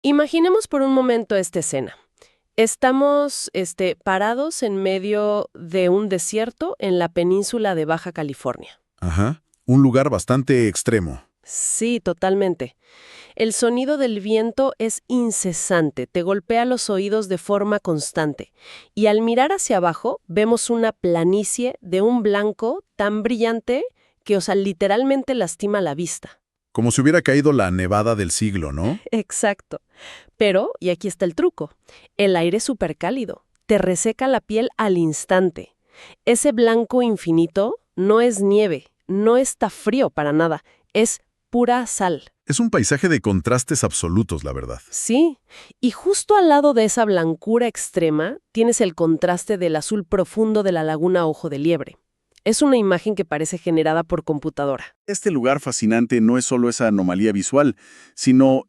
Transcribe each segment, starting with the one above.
Imaginemos por un momento esta escena. Estamos, parados en medio de un desierto en la península de Baja California. Ajá, un lugar bastante extremo. Sí, totalmente. El sonido del viento es incesante, te golpea los oídos de forma constante. Y al mirar hacia abajo, vemos una planicie de un blanco tan brillante que, literalmente lastima la vista. Como si hubiera caído la nevada del siglo, ¿no? Exacto. Pero, y aquí está el truco, el aire es súper cálido, te reseca la piel al instante. Ese blanco infinito no es nieve, no está frío para nada, es pura sal. Es un paisaje de contrastes absolutos, la verdad. Sí, y justo al lado de esa blancura extrema tienes el contraste del azul profundo de la laguna Ojo de Liebre. Es una imagen que parece generada por computadora. Este lugar fascinante no es solo esa anomalía visual, sino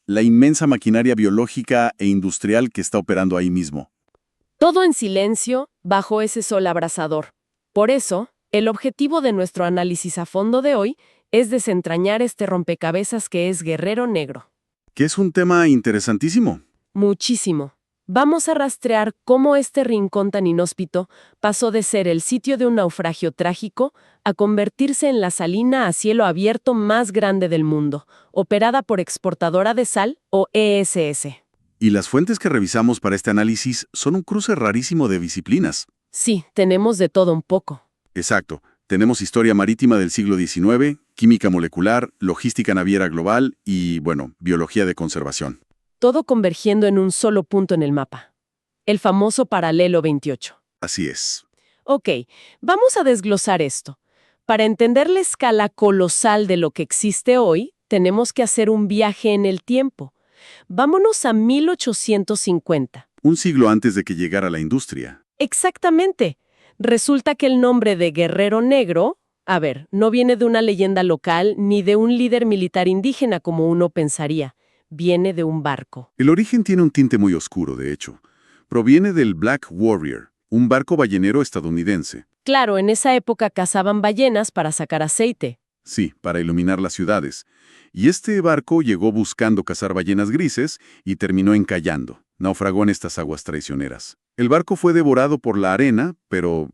la inmensa maquinaria biológica e industrial que está operando ahí mismo. Todo en silencio, bajo ese sol abrasador. Por eso, el objetivo de nuestro análisis a fondo de hoy es desentrañar este rompecabezas que es Guerrero Negro. Que es un tema interesantísimo. Muchísimo. Vamos a rastrear cómo este rincón tan inhóspito pasó de ser el sitio de un naufragio trágico a convertirse en la salina a cielo abierto más grande del mundo, operada por Exportadora de Sal o ESS. Y las fuentes que revisamos para este análisis son un cruce rarísimo de disciplinas. Sí, tenemos de todo un poco. Exacto. Tenemos historia marítima del siglo XIX, química molecular, logística naviera global y, biología de conservación. Todo convergiendo en un solo punto en el mapa. El famoso paralelo 28. Así es. Ok, vamos a desglosar esto. Para entender la escala colosal de lo que existe hoy, tenemos que hacer un viaje en el tiempo. Vámonos a 1850. Un siglo antes de que llegara la industria. Exactamente. Resulta que el nombre de Guerrero Negro, no viene de una leyenda local ni de un líder militar indígena como uno pensaría. Viene de un barco. El origen tiene un tinte muy oscuro, de hecho. Proviene del Black Warrior, un barco ballenero estadounidense. Claro, en esa época cazaban ballenas para sacar aceite. Sí, para iluminar las ciudades. Y este barco llegó buscando cazar ballenas grises y terminó encallando. Naufragó en estas aguas traicioneras. El barco fue devorado por la arena, pero,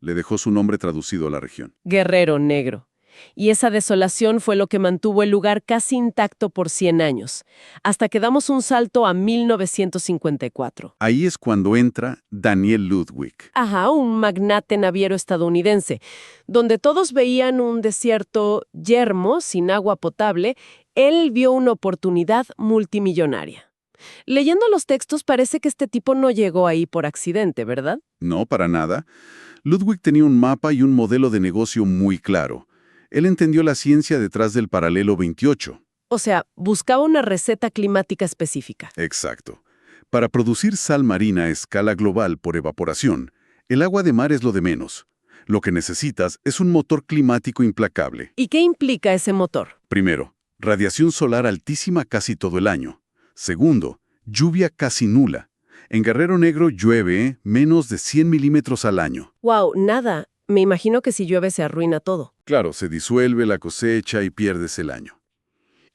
le dejó su nombre traducido a la región. Guerrero Negro. Y esa desolación fue lo que mantuvo el lugar casi intacto por 100 años, hasta que damos un salto a 1954. Ahí es cuando entra Daniel Ludwig. Ajá, un magnate naviero estadounidense, donde todos veían un desierto yermo, sin agua potable. Él vio una oportunidad multimillonaria. Leyendo los textos parece que este tipo no llegó ahí por accidente, ¿verdad? No, para nada. Ludwig tenía un mapa y un modelo de negocio muy claro. Él entendió la ciencia detrás del paralelo 28. O sea, buscaba una receta climática específica. Exacto. Para producir sal marina a escala global por evaporación, el agua de mar es lo de menos. Lo que necesitas es un motor climático implacable. ¿Y qué implica ese motor? Primero, radiación solar altísima casi todo el año. Segundo, lluvia casi nula. En Guerrero Negro llueve menos de 100 milímetros al año. ¡Wow! Nada. Me imagino que si llueve se arruina todo. Claro, se disuelve la cosecha y pierdes el año.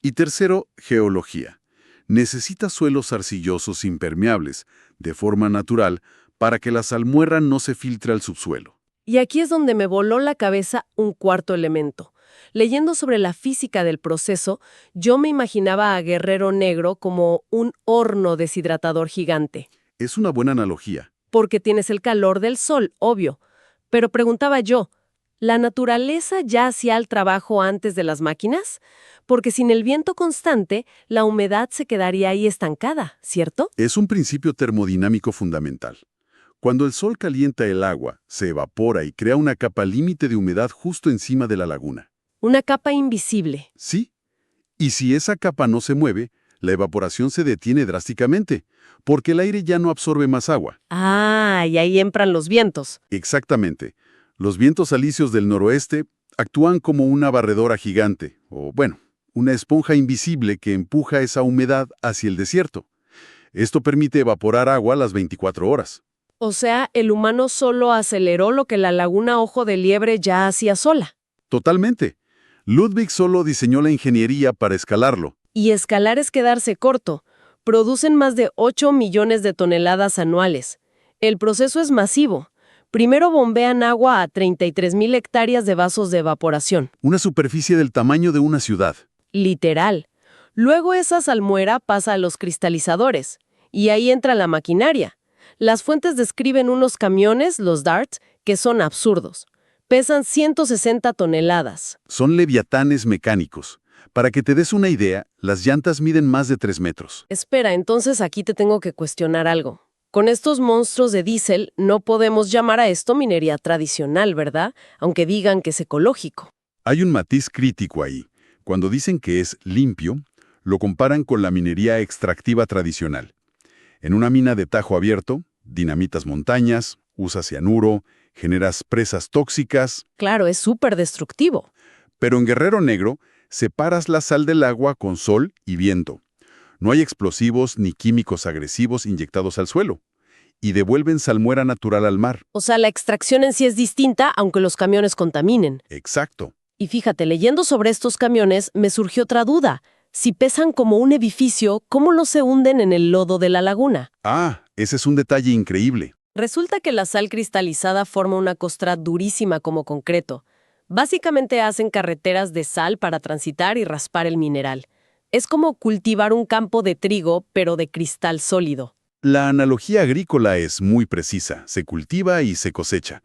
Y tercero, geología. Necesita suelos arcillosos impermeables, de forma natural, para que la salmuera no se filtre al subsuelo. Y aquí es donde me voló la cabeza un cuarto elemento. Leyendo sobre la física del proceso, yo me imaginaba a Guerrero Negro como un horno deshidratador gigante. Es una buena analogía. Porque tienes el calor del sol, obvio. Pero preguntaba yo, ¿la naturaleza ya hacía el trabajo antes de las máquinas? Porque sin el viento constante, la humedad se quedaría ahí estancada, ¿cierto? Es un principio termodinámico fundamental. Cuando el sol calienta el agua, se evapora y crea una capa límite de humedad justo encima de la laguna. Una capa invisible. Sí. Y si esa capa no se mueve, la evaporación se detiene drásticamente, porque el aire ya no absorbe más agua. Ah, y ahí entran los vientos. Exactamente. Los vientos alisios del noroeste actúan como una barredora gigante, una esponja invisible que empuja esa humedad hacia el desierto. Esto permite evaporar agua las 24 horas. O sea, el humano solo aceleró lo que la laguna Ojo de Liebre ya hacía sola. Totalmente. Ludwig solo diseñó la ingeniería para escalarlo. Y escalar es quedarse corto. Producen más de 8 millones de toneladas anuales. El proceso es masivo. Primero bombean agua a 33,000 hectáreas de vasos de evaporación. Una superficie del tamaño de una ciudad. Literal. Luego esa salmuera pasa a los cristalizadores. Y ahí entra la maquinaria. Las fuentes describen unos camiones, los DART, que son absurdos. Pesan 160 toneladas. Son leviatanes mecánicos. Para que te des una idea, las llantas miden más de 3 metros. Espera, entonces aquí te tengo que cuestionar algo. Con estos monstruos de diésel no podemos llamar a esto minería tradicional, ¿verdad? Aunque digan que es ecológico. Hay un matiz crítico ahí. Cuando dicen que es limpio, lo comparan con la minería extractiva tradicional. En una mina de tajo abierto, dinamitas montañas, usas cianuro, generas presas tóxicas. Claro, es súper destructivo. Pero en Guerrero Negro, separas la sal del agua con sol y viento. No hay explosivos ni químicos agresivos inyectados al suelo. Y devuelven salmuera natural al mar. O sea, la extracción en sí es distinta, aunque los camiones contaminen. Exacto. Y fíjate, leyendo sobre estos camiones, me surgió otra duda. Si pesan como un edificio, ¿cómo no se hunden en el lodo de la laguna? Ah, ese es un detalle increíble. Resulta que la sal cristalizada forma una costra durísima como concreto. Básicamente hacen carreteras de sal para transitar y raspar el mineral. Es como cultivar un campo de trigo, pero de cristal sólido. La analogía agrícola es muy precisa. Se cultiva y se cosecha.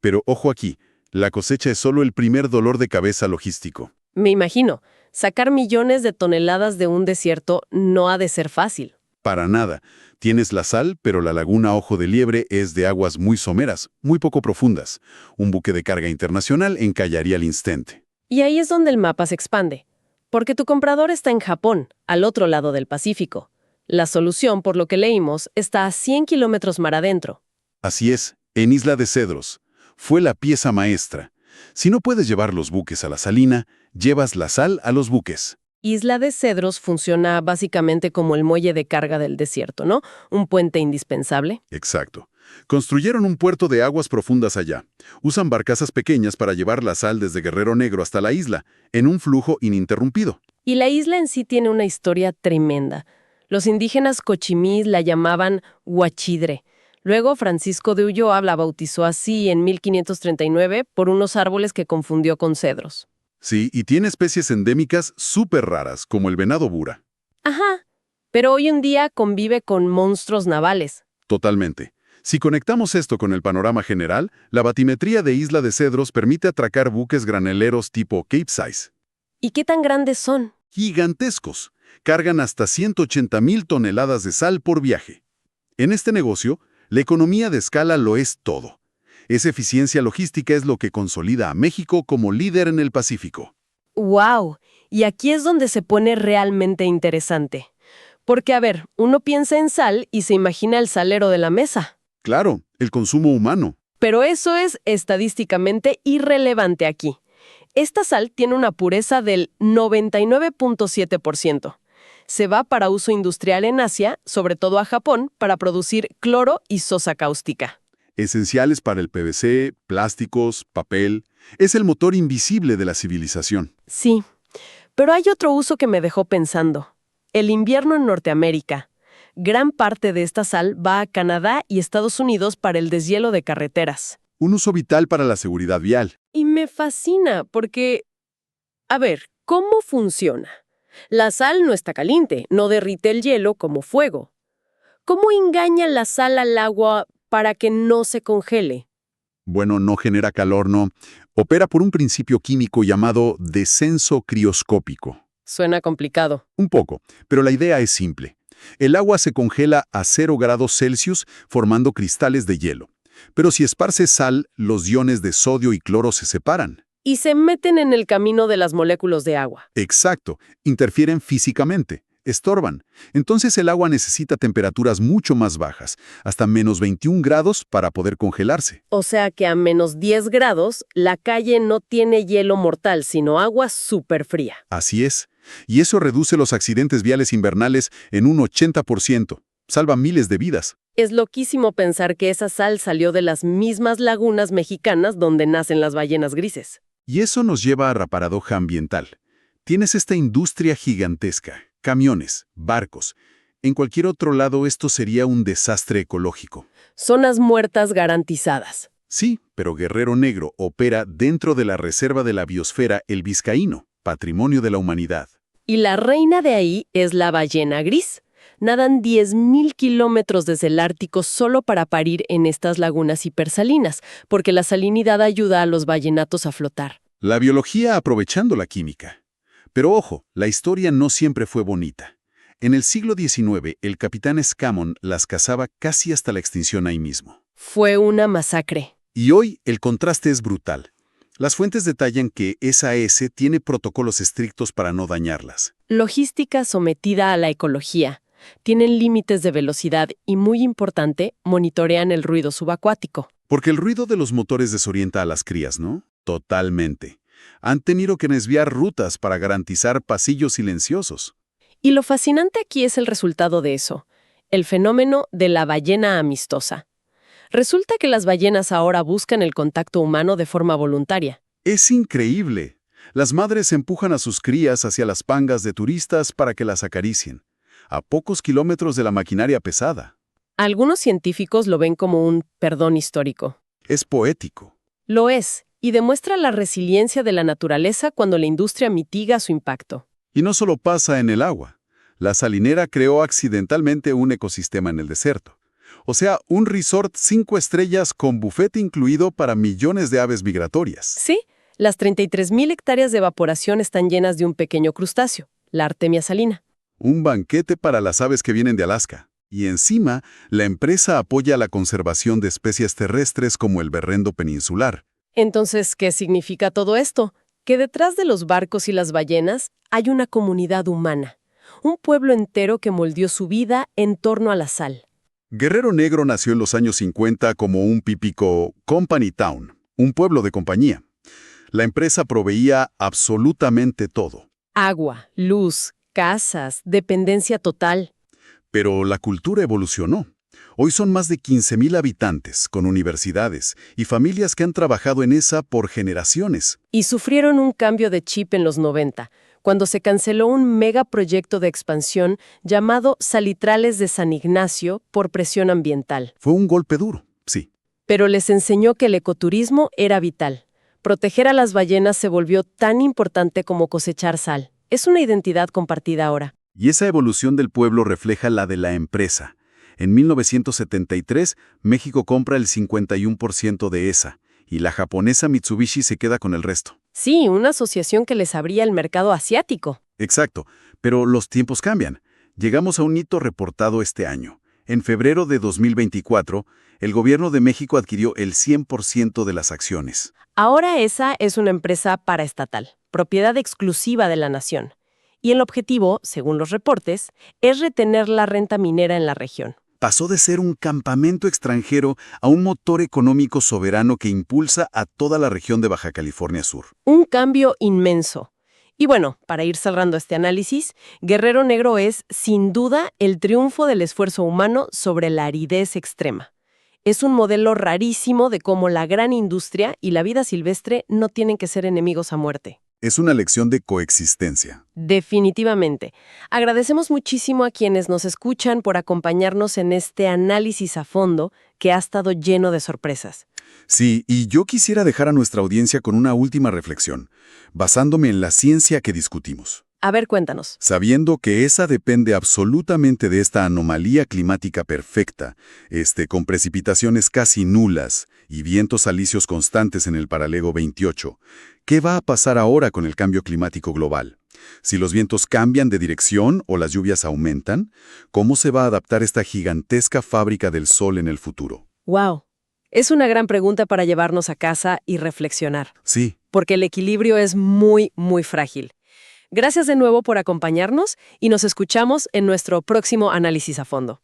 Pero ojo aquí, la cosecha es solo el primer dolor de cabeza logístico. Me imagino, sacar millones de toneladas de un desierto no ha de ser fácil. Para nada. Tienes la sal, pero la laguna Ojo de Liebre es de aguas muy someras, muy poco profundas. Un buque de carga internacional encallaría al instante. Y ahí es donde el mapa se expande. Porque tu comprador está en Japón, al otro lado del Pacífico. La solución, por lo que leímos, está a 100 kilómetros mar adentro. Así es, en Isla de Cedros. Fue la pieza maestra. Si no puedes llevar los buques a la salina, llevas la sal a los buques. Isla de Cedros funciona básicamente como el muelle de carga del desierto, ¿no? Un puente indispensable. Exacto. Construyeron un puerto de aguas profundas allá. Usan barcazas pequeñas para llevar la sal desde Guerrero Negro hasta la isla, en un flujo ininterrumpido. Y la isla en sí tiene una historia tremenda. Los indígenas cochimís la llamaban Huachidre. Luego Francisco de Ulloa la bautizó así en 1539 por unos árboles que confundió con cedros. Sí, y tiene especies endémicas súper raras, como el venado bura. Ajá, pero hoy en día convive con monstruos navales. Totalmente. Si conectamos esto con el panorama general, la batimetría de Isla de Cedros permite atracar buques graneleros tipo Capesize. ¿Y qué tan grandes son? Gigantescos. Cargan hasta 180,000 toneladas de sal por viaje. En este negocio, la economía de escala lo es todo. Esa eficiencia logística es lo que consolida a México como líder en el Pacífico. ¡Wow! Y aquí es donde se pone realmente interesante. Porque, a ver, uno piensa en sal y se imagina el salero de la mesa. Claro, el consumo humano. Pero eso es estadísticamente irrelevante aquí. Esta sal tiene una pureza del 99.7%. Se va para uso industrial en Asia, sobre todo a Japón, para producir cloro y sosa cáustica. Esenciales para el PVC, plásticos, papel. Es el motor invisible de la civilización. Sí, pero hay otro uso que me dejó pensando. El invierno en Norteamérica. Gran parte de esta sal va a Canadá y Estados Unidos para el deshielo de carreteras. Un uso vital para la seguridad vial. Y me fascina porque... A ver, ¿cómo funciona? La sal no está caliente, no derrite el hielo como fuego. ¿Cómo engaña la sal al agua para que no se congele? Bueno, no genera calor, no. Opera por un principio químico llamado descenso crioscópico. Suena complicado. Un poco, pero la idea es simple. El agua se congela a 0 grados Celsius formando cristales de hielo. Pero si esparces sal, los iones de sodio y cloro se separan. Y se meten en el camino de las moléculas de agua. Exacto. Interfieren físicamente. Estorban. Entonces el agua necesita temperaturas mucho más bajas, hasta menos 21 grados para poder congelarse. O sea que a menos 10 grados, la calle no tiene hielo mortal, sino agua súper fría. Así es. Y eso reduce los accidentes viales invernales en un 80%. Salva miles de vidas. Es loquísimo pensar que esa sal salió de las mismas lagunas mexicanas donde nacen las ballenas grises. Y eso nos lleva a la paradoja ambiental. Tienes esta industria gigantesca, camiones, barcos. En cualquier otro lado esto sería un desastre ecológico. Zonas muertas garantizadas. Sí, pero Guerrero Negro opera dentro de la reserva de la biosfera El Vizcaíno, patrimonio de la humanidad. Y la reina de ahí es la ballena gris. Nadan 10.000 kilómetros desde el Ártico solo para parir en estas lagunas hipersalinas, porque la salinidad ayuda a los ballenatos a flotar. La biología aprovechando la química. Pero ojo, la historia no siempre fue bonita. En el siglo XIX, el capitán Scammon las cazaba casi hasta la extinción ahí mismo. Fue una masacre. Y hoy el contraste es brutal. Las fuentes detallan que SAS tiene protocolos estrictos para no dañarlas. Logística sometida a la ecología. Tienen límites de velocidad y, muy importante, monitorean el ruido subacuático. Porque el ruido de los motores desorienta a las crías, ¿no? Totalmente. Han tenido que desviar rutas para garantizar pasillos silenciosos. Y lo fascinante aquí es el resultado de eso, el fenómeno de la ballena amistosa. Resulta que las ballenas ahora buscan el contacto humano de forma voluntaria. Es increíble. Las madres empujan a sus crías hacia las pangas de turistas para que las acaricien, a pocos kilómetros de la maquinaria pesada. Algunos científicos lo ven como un perdón histórico. Es poético. Lo es, y demuestra la resiliencia de la naturaleza cuando la industria mitiga su impacto. Y no solo pasa en el agua. La salinera creó accidentalmente un ecosistema en el desierto. O sea, un resort 5 estrellas con buffet incluido para millones de aves migratorias. Sí, las 33.000 hectáreas de evaporación están llenas de un pequeño crustáceo, la Artemia salina. Un banquete para las aves que vienen de Alaska. Y encima, la empresa apoya la conservación de especies terrestres como el berrendo peninsular. Entonces, ¿qué significa todo esto? Que detrás de los barcos y las ballenas hay una comunidad humana, un pueblo entero que moldeó su vida en torno a la sal. Guerrero Negro nació en los años 50 como un típico company town, un pueblo de compañía. La empresa proveía absolutamente todo. Agua, luz, casas, dependencia total. Pero la cultura evolucionó. Hoy son más de 15.000 habitantes, con universidades y familias que han trabajado en esa por generaciones. Y sufrieron un cambio de chip en los 90, cuando se canceló un megaproyecto de expansión llamado Salitrales de San Ignacio por presión ambiental. Fue un golpe duro, sí. Pero les enseñó que el ecoturismo era vital. Proteger a las ballenas se volvió tan importante como cosechar sal. Es una identidad compartida ahora. Y esa evolución del pueblo refleja la de la empresa. En 1973, México compra el 51% de esa, y la japonesa Mitsubishi se queda con el resto. Sí, una asociación que les abría el mercado asiático. Exacto, pero los tiempos cambian. Llegamos a un hito reportado este año. En febrero de 2024, el gobierno de México adquirió el 100% de las acciones. Ahora esa es una empresa paraestatal, propiedad exclusiva de la nación. Y el objetivo, según los reportes, es retener la renta minera en la región. Pasó de ser un campamento extranjero a un motor económico soberano que impulsa a toda la región de Baja California Sur. Un cambio inmenso. Y bueno, para ir cerrando este análisis, Guerrero Negro es, sin duda, el triunfo del esfuerzo humano sobre la aridez extrema. Es un modelo rarísimo de cómo la gran industria y la vida silvestre no tienen que ser enemigos a muerte. Es una lección de coexistencia. Definitivamente. Agradecemos muchísimo a quienes nos escuchan por acompañarnos en este análisis a fondo que ha estado lleno de sorpresas. Sí, y yo quisiera dejar a nuestra audiencia con una última reflexión, basándome en la ciencia que discutimos. A ver, cuéntanos. Sabiendo que esa depende absolutamente de esta anomalía climática perfecta, con precipitaciones casi nulas y vientos alisios constantes en el paralelo 28, ¿qué va a pasar ahora con el cambio climático global? Si los vientos cambian de dirección o las lluvias aumentan, ¿cómo se va a adaptar esta gigantesca fábrica del sol en el futuro? ¡Wow! Es una gran pregunta para llevarnos a casa y reflexionar. Sí. Porque el equilibrio es muy, muy frágil. Gracias de nuevo por acompañarnos y nos escuchamos en nuestro próximo análisis a fondo.